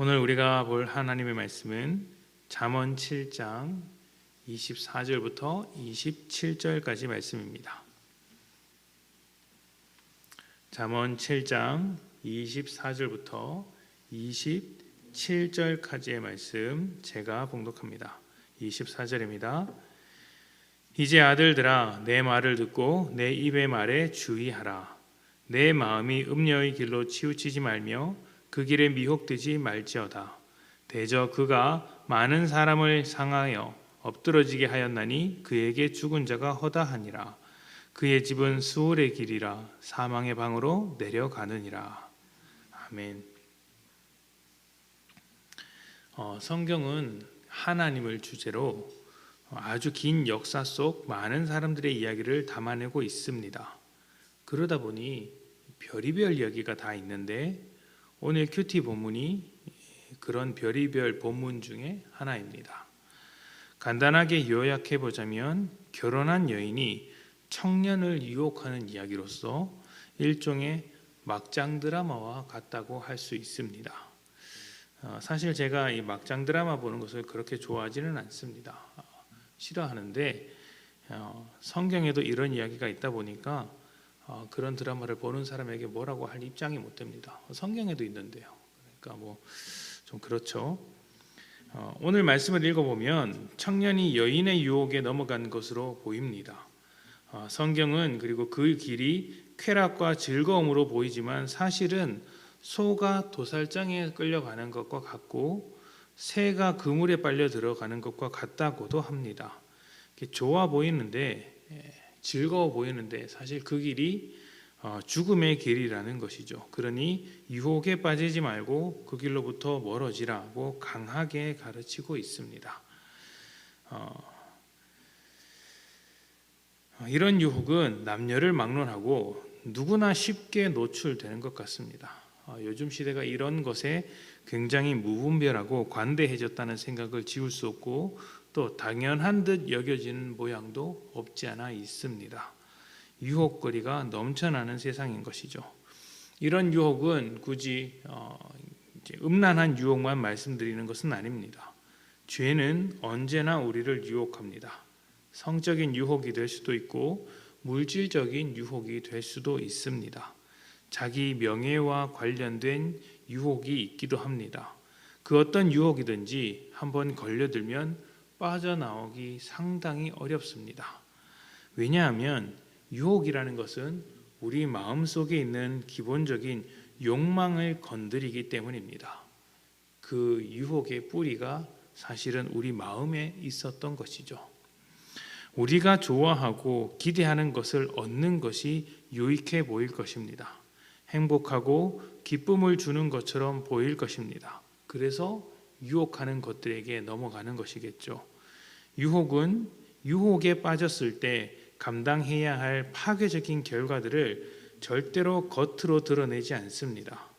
오늘 우리가 볼 하나님의 말씀은 잠언 7장 24절부터 27절까지 말씀입니다. 잠언 7장 24절부터 27절까지의 말씀 제가 봉독합니다. 24절입니다. 이제 아들들아, 내 말을 듣고 내 입의 말에 주의하라. 내 마음이 음녀의 길로 치우치지 말며 그 길에 미혹되지 말지어다. 대저 그가 많은 사람을 상하여 엎드러지게 하였나니 그에게 죽은 자가 허다하니라. 그의 집은 수월의 길이라 사망의 방으로 내려가느니라. 아멘. 성경은 하나님을 주제로 아주 긴 역사 속 많은 사람들의 이야기를 담아내고 있습니다. 그러다 보니 별의별 이야기가 다 있는데 오늘 큐티 본문이 그런 별의별 본문 중에 하나입니다. 간단하게 요약해 보자면 결혼한 여인이 청년을 유혹하는 이야기로서 일종의 막장 드라마와 같다고 할 수 있습니다. 사실 제가 이 막장 드라마 보는 것을 그렇게 좋아하지는 않습니다. 싫어하는데 성경에도 이런 이야기가 있다 보니까 그런 드라마를 보는 사람에게 뭐라고 할 입장이 못 됩니다. 성경에도 있는데요. 그러니까 좀 그렇죠. 오늘 말씀을 읽어보면 청년이 여인의 유혹에 넘어간 것으로 보입니다. 성경은 그리고 그 길이 쾌락과 즐거움으로 보이지만 사실은 소가 도살장에 끌려가는 것과 같고 새가 그물에 빨려 들어가는 것과 같다고도 합니다. 좋아 보이는데 즐거워 보이는데 사실 그 길이 죽음의 길이라는 것이죠. 그러니 유혹에 빠지지 말고 그 길로부터 멀어지라고 강하게 가르치고 있습니다. 이런 유혹은 남녀를 막론하고 누구나 쉽게 노출되는 것 같습니다. 요즘 시대가 이런 것에 굉장히 무분별하고 관대해졌다는 생각을 지울 수 없고 또 당연한 듯 여겨지는 모양도 없지 않아 있습니다. 유혹거리가 넘쳐나는 세상인 것이죠. 이런 유혹은 굳이 음란한 유혹만 말씀드리는 것은 아닙니다. 죄는 언제나 우리를 유혹합니다. 성적인 유혹이 될 수도 있고 물질적인 유혹이 될 수도 있습니다. 자기 명예와 관련된 유혹이 있기도 합니다. 그 어떤 유혹이든지 한번 걸려들면 빠져나오기 상당히 어렵습니다. 왜냐하면 유혹이라는 것은 우리 마음속에 있는 기본적인 욕망을 건드리기 때문입니다. 그 유혹의 뿌리가 사실은 우리 마음에 있었던 것이죠. 우리가 좋아하고 기대하는 것을 얻는 것이 유익해 보일 것입니다. 행복하고 기쁨을 주는 것처럼 보일 것입니다. 그래서 유혹하는 것들에게 넘어가는 것이겠죠. 유혹은 유혹에 빠졌을 때 감당해야 할 파괴적인 결과들을 절대로 겉으로 드러내지 않습니다.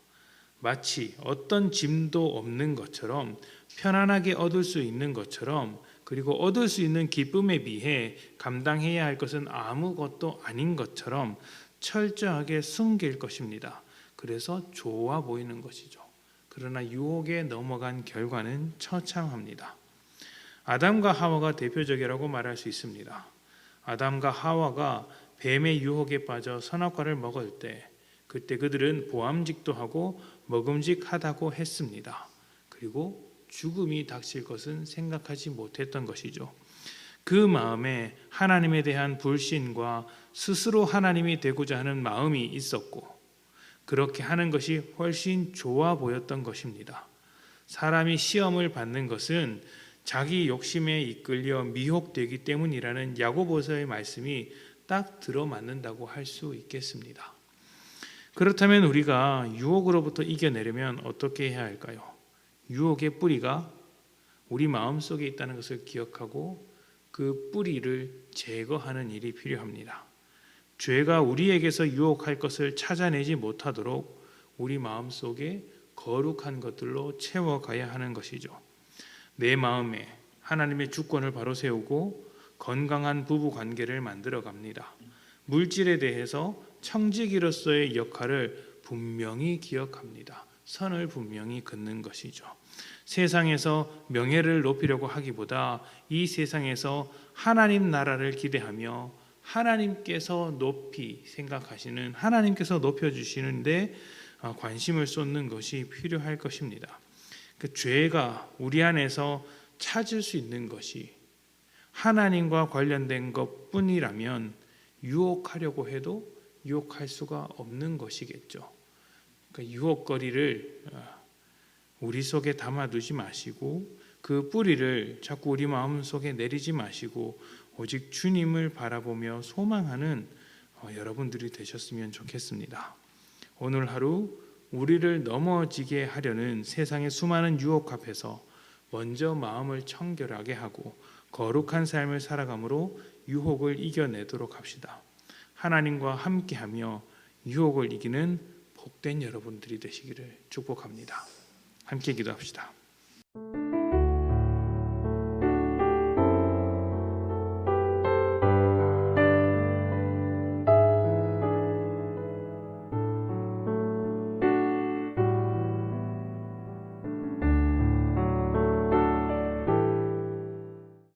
마치 어떤 짐도 없는 것처럼 편안하게 얻을 수 있는 것처럼 그리고 얻을 수 있는 기쁨에 비해 감당해야 할 것은 아무것도 아닌 것처럼 철저하게 숨길 것입니다. 그래서 좋아 보이는 것이죠. 그러나 유혹에 넘어간 결과는 처참합니다. 아담과 하와가 대표적이라고 말할 수 있습니다. 아담과 하와가 뱀의 유혹에 빠져 선악과를 먹을 때 그때 그들은 보암직도 하고 먹음직하다고 했습니다. 그리고 죽음이 닥칠 것은 생각하지 못했던 것이죠. 그 마음에 하나님에 대한 불신과 스스로 하나님이 되고자 하는 마음이 있었고 그렇게 하는 것이 훨씬 좋아 보였던 것입니다. 사람이 시험을 받는 것은 자기 욕심에 이끌려 미혹되기 때문이라는 야고보서의 말씀이 딱 들어맞는다고 할 수 있겠습니다. 그렇다면 우리가 유혹으로부터 이겨내려면 어떻게 해야 할까요? 유혹의 뿌리가 우리 마음속에 있다는 것을 기억하고 그 뿌리를 제거하는 일이 필요합니다. 죄가 우리에게서 유혹할 것을 찾아내지 못하도록 우리 마음속에 거룩한 것들로 채워가야 하는 것이죠. 내 마음에 하나님의 주권을 바로 세우고 건강한 부부 관계를 만들어 갑니다. 물질에 대해서 청지기로서의 역할을 분명히 기억합니다. 선을 분명히 긋는 것이죠. 세상에서 명예를 높이려고 하기보다 이 세상에서 하나님 나라를 기대하며 하나님께서 높이 생각하시는, 하나님께서 높여주시는데 관심을 쏟는 것이 필요할 것입니다. 그 죄가 우리 안에서 찾을 수 있는 것이 하나님과 관련된 것뿐이라면 유혹하려고 해도 유혹할 수가 없는 것이겠죠. 그러니까 유혹거리를 우리 속에 담아두지 마시고 그 뿌리를 자꾸 우리 마음속에 내리지 마시고 오직 주님을 바라보며 소망하는 여러분들이 되셨으면 좋겠습니다. 오늘 하루 우리를 넘어지게 하려는 세상의 수많은 유혹 앞에서 먼저 마음을 청결하게 하고 거룩한 삶을 살아감으로 유혹을 이겨내도록 합시다. 하나님과 함께하며 유혹을 이기는 복된 여러분들이 되시기를 축복합니다. 함께 기도합시다.